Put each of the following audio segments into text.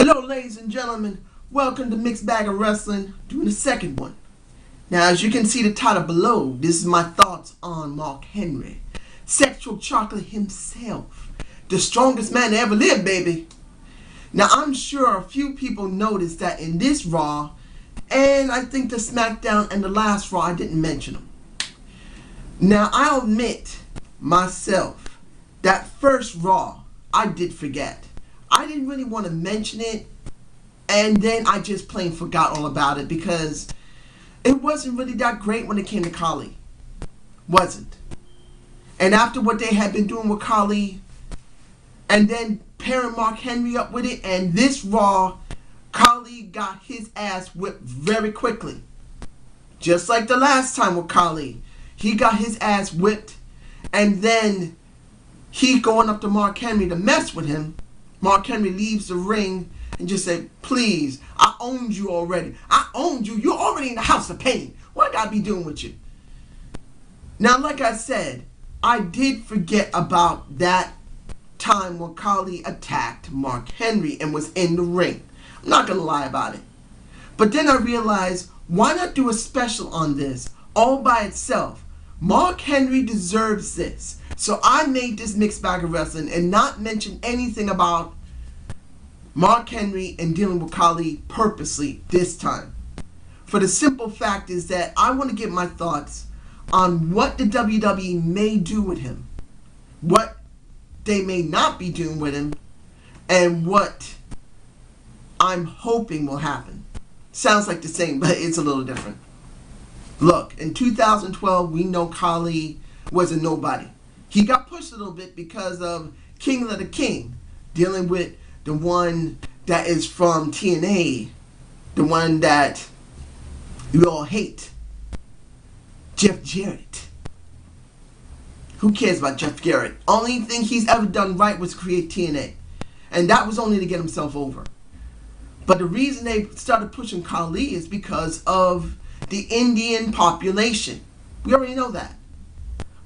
Hello, ladies and gentlemen. Welcome to Mixed Bag of Wrestling, doing the second one. Now, as you can see the title below, this is my thoughts on Mark Henry. Sexual chocolate himself. The strongest man to ever live, baby. Now, I'm sure a few people noticed that in this Raw, and I think the SmackDown and the last Raw, I didn't mention them. Now, I'll admit myself, that first Raw, I did forget. I didn't really want to mention it, and then I just plain forgot all about it because it wasn't really that great when it came to Khali. Wasn't. And after what they had been doing with Khali, and then pairing Mark Henry up with it, and this Raw, Khali got his ass whipped very quickly. Just like the last time with Khali. He got his ass whipped, and then he going up to Mark Henry to mess with him. Mark Henry leaves the ring and just said, please, I owned you already. I owned you. You're already in the house of pain. What I gotta be doing with you? Now, like I said, I did forget about that time when Khali attacked Mark Henry and was in the ring. I'm not gonna lie about it. But then I realized, why not do a special on this all by itself? Mark Henry deserves this. So I made this Mixed Bag of Wrestling and not mention anything about Mark Henry and dealing with Khali purposely this time. For the simple fact is that I want to get my thoughts on what the WWE may do with him, what they may not be doing with him, and what I'm hoping will happen. Sounds like the same, but it's a little different. Look, in 2012, we know Khali was a nobody. He got pushed a little bit because of King of the King, dealing with the one that is from TNA, the one that you all hate, Jeff Jarrett. Who cares about Jeff Jarrett? Only thing he's ever done right was create TNA, and that was only to get himself over. But the reason they started pushing Khali is because of the Indian population. We already know that.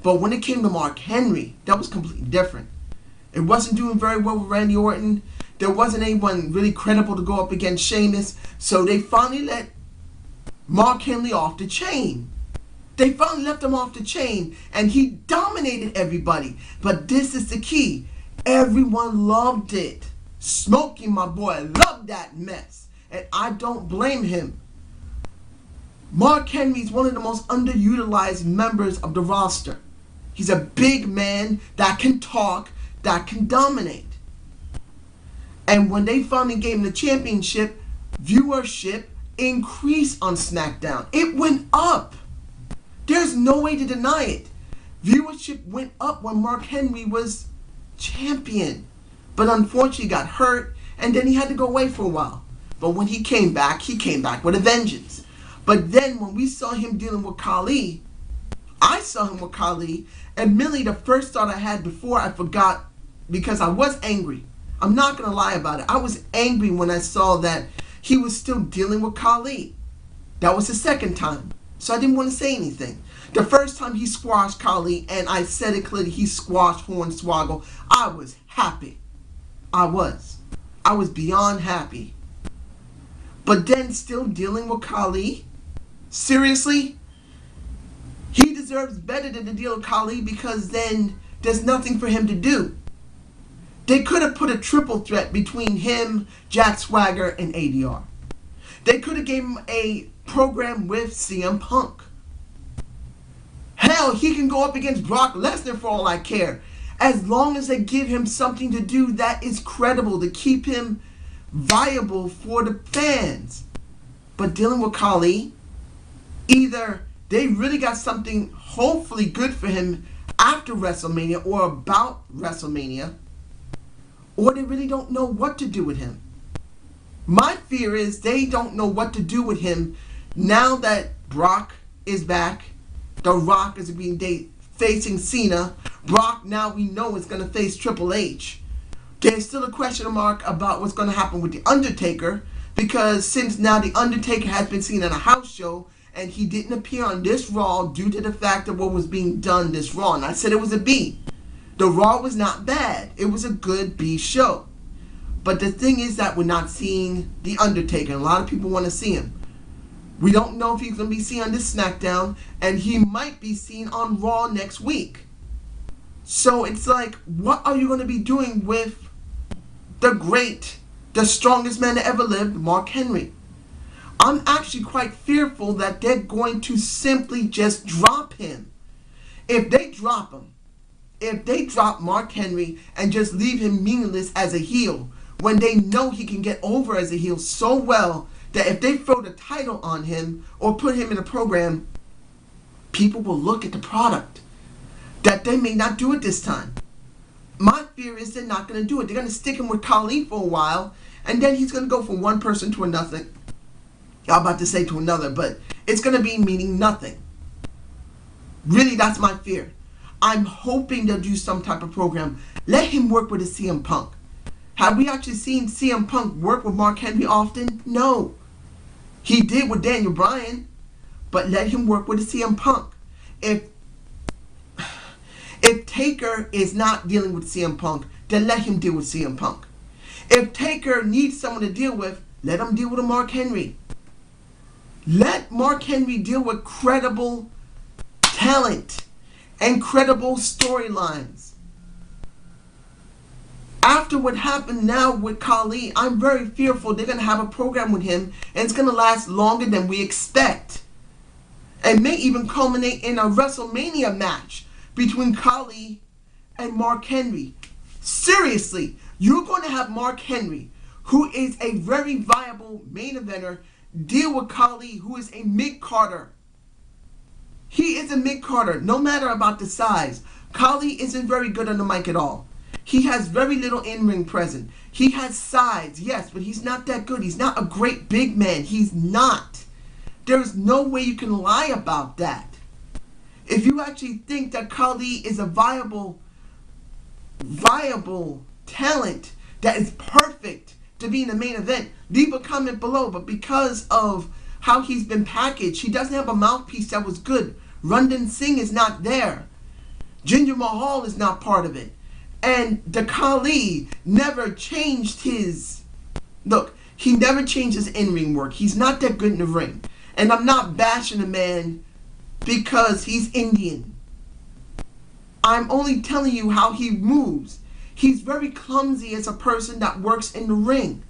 But when it came to Mark Henry, that was completely different. It wasn't doing very well with Randy Orton. There wasn't anyone really credible to go up against Sheamus. So they finally let Mark Henry off the chain. They finally left him off the chain, and he dominated everybody. But this is the key. Everyone loved it. Smokey, my boy, loved that mess. And I don't blame him. Mark Henry is one of the most underutilized members of the roster. He's a big man that can talk, that can dominate. And when they finally gave him the championship, viewership increased on SmackDown. It went up. There's no way to deny it. Viewership went up when Mark Henry was champion. But unfortunately he got hurt, and then he had to go away for a while. But when he came back with a vengeance. But then when we saw him dealing with Khali, I saw him with Khali, and really the first thought I had before I forgot, because I was angry. I'm not going to lie about it. I was angry when I saw that he was still dealing with Khali. That was the second time. So I didn't want to say anything. The first time he squashed Khali, and I said it clearly, he squashed Hornswoggle, I was happy. I was beyond happy. But then still dealing with Khali? Seriously? He deserves better than to deal with Khali, because then there's nothing for him to do. They could have put a triple threat between him, Jack Swagger, and ADR. They could have gave him a program with CM Punk. Hell, he can go up against Brock Lesnar for all I care. As long as they give him something to do that is credible, to keep him viable for the fans. But dealing with Khali, either they really got something hopefully good for him after WrestleMania or about WrestleMania, or they really don't know what to do with him. My fear is they don't know what to do with him now that Brock is back. The Rock is being facing Cena. Brock, now we know, is going to face Triple H. There's still a question mark about what's going to happen with The Undertaker, because since now The Undertaker has been seen at a house show, and he didn't appear on this Raw due to the fact of what was being done this Raw. And I said it was a B. The Raw was not bad. It was a good B show. But the thing is that we're not seeing The Undertaker. A lot of people want to see him. We don't know if he's going to be seen on this SmackDown, and he might be seen on Raw next week. So it's like, what are you going to be doing with the strongest man that ever lived, Mark Henry? I'm actually quite fearful that they're going to simply just drop him. If they drop him, if they drop Mark Henry and just leave him meaningless as a heel, when they know he can get over as a heel so well that if they throw the title on him or put him in a program, people will look at the product. That they may not do it this time. My fear is they're not going to do it. They're going to stick him with Khali for a while, and then he's going to go from one person to another. I'm about to say to another, but it's going to be meaning nothing. Really, that's my fear. I'm hoping they'll do some type of program. Let him work with a CM Punk. Have we actually seen CM Punk work with Mark Henry often? No. He did with Daniel Bryan, but let him work with a CM Punk. If Taker is not dealing with CM Punk, then let him deal with CM Punk. If Taker needs someone to deal with, let him deal with a Mark Henry. Let Mark Henry deal with credible talent and credible storylines. After what happened now with Khali, I'm very fearful they're going to have a program with him and it's going to last longer than we expect. And may even culminate in a WrestleMania match between Khali and Mark Henry. Seriously, you're going to have Mark Henry, who is a very viable main eventer, deal with Khali, who is a mid-carder. He is a mid-carder, no matter about the size. Khali isn't very good on the mic at all. He has very little in-ring presence. He has size, yes, but he's not that good. He's not a great big man. He's not. There's no way you can lie about that. If you actually think that Khali is a viable talent that is perfect to be in the main event, leave a comment below. But because of how he's been packaged, he doesn't have a mouthpiece that was good. Randan Singh is not there. Jinder Mahal is not part of it. And the Khali never changed his... Look, he never changed his in-ring work. He's not that good in the ring. And I'm not bashing the man because he's Indian. I'm only telling you how he moves. He's very clumsy as a person that works in the ring.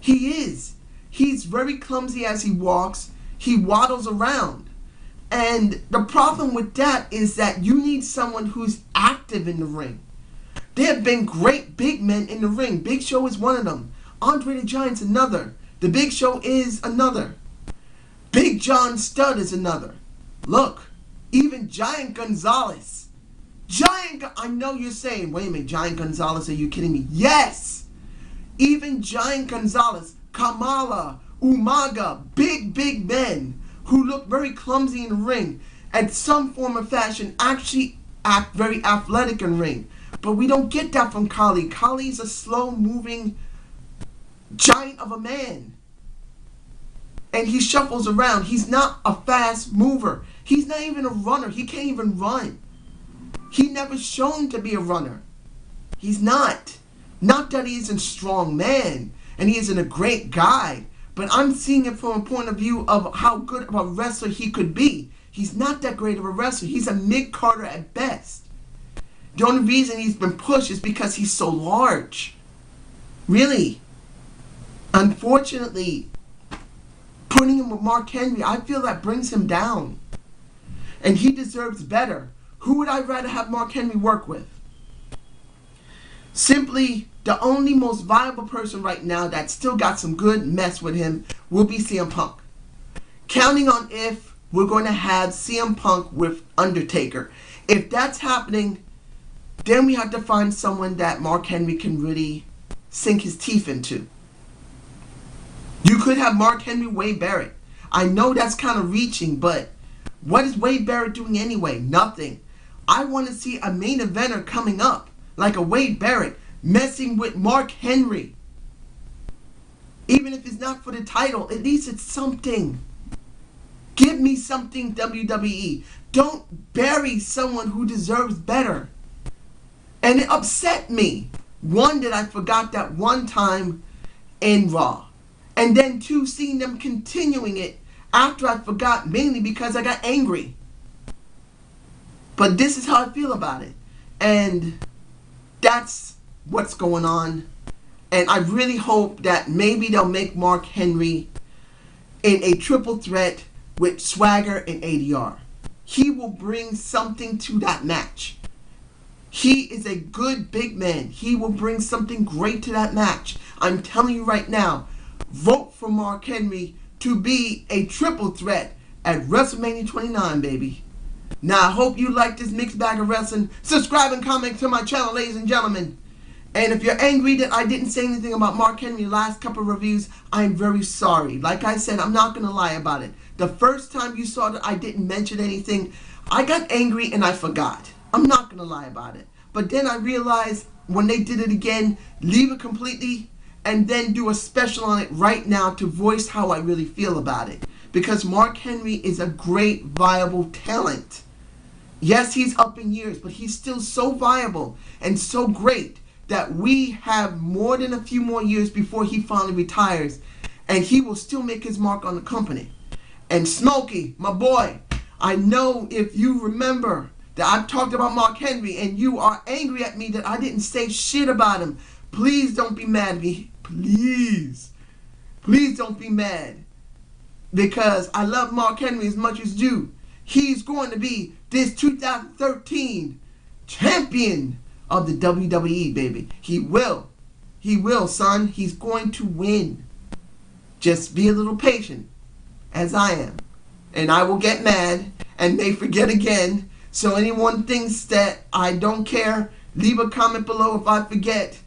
He is. He's very clumsy as he walks. He waddles around. And the problem with that is that you need someone who's active in the ring. There have been great big men in the ring. Big Show is one of them. Andre the Giant's another. The Big Show is another. Big John Studd is another. Look, even Giant Gonzalez. I know you're saying, wait a minute, Giant Gonzalez, are you kidding me? Yes! Even Giant Gonzalez, Kamala, Umaga, big men who look very clumsy in the ring, at some form or fashion actually act very athletic in ring. But we don't get that from Khali. Khali's a slow-moving giant of a man. And he shuffles around. He's not a fast mover. He's not even a runner. He can't even run. He never shown to be a runner. He's not. Not that he isn't a strong man and he isn't a great guy, but I'm seeing it from a point of view of how good of a wrestler he could be. He's not that great of a wrestler. He's a mid-carder at best. The only reason he's been pushed is because he's so large. Really. Unfortunately, putting him with Mark Henry, I feel that brings him down. And he deserves better. Who would I rather have Mark Henry work with? Simply, the only most viable person right now that still got some good mess with him will be CM Punk. Counting on if we're going to have CM Punk with Undertaker. If that's happening, then we have to find someone that Mark Henry can really sink his teeth into. You could have Mark Henry, Wade Barrett. I know that's kind of reaching, but what is Wade Barrett doing anyway? Nothing. I want to see a main eventer coming up, like a Wade Barrett, messing with Mark Henry. Even if it's not for the title, at least it's something. Give me something, WWE. Don't bury someone who deserves better. And it upset me. One, that I forgot that one time in Raw. And then two, seeing them continuing it after I forgot, mainly because I got angry. But this is how I feel about it. And that's what's going on. And I really hope that maybe they'll make Mark Henry in a triple threat with Swagger and ADR. He will bring something to that match. He is a good big man. He will bring something great to that match. I'm telling you right now, vote for Mark Henry to be a triple threat at WrestleMania 29, baby. Now, I hope you like this mixed bag of wrestling. Subscribe and comment to my channel, ladies and gentlemen. And if you're angry that I didn't say anything about Mark Henry last couple of reviews, I'm very sorry. Like I said, I'm not going to lie about it. The first time you saw that I didn't mention anything, I got angry and I forgot. I'm not going to lie about it. But then I realized when they did it again, leave it completely and then do a special on it right now to voice how I really feel about it. Because Mark Henry is a great, viable talent. Yes, he's up in years, but he's still so viable and so great that we have more than a few more years before he finally retires, and he will still make his mark on the company. And Smokey, my boy, I know if you remember that I've talked about Mark Henry and you are angry at me that I didn't say shit about him, please don't be mad at me. Please don't be mad, because I love Mark Henry as much as you. He's going to be this 2013 champion of the WWE, baby. He will, son. He's going to win. Just be a little patient, as I am, and I will get mad and may forget again. So anyone thinks that I don't care, leave a comment below if I forget,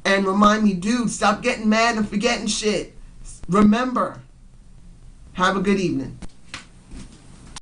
and remind me, dude, stop getting mad and forgetting shit. Remember, have a good evening.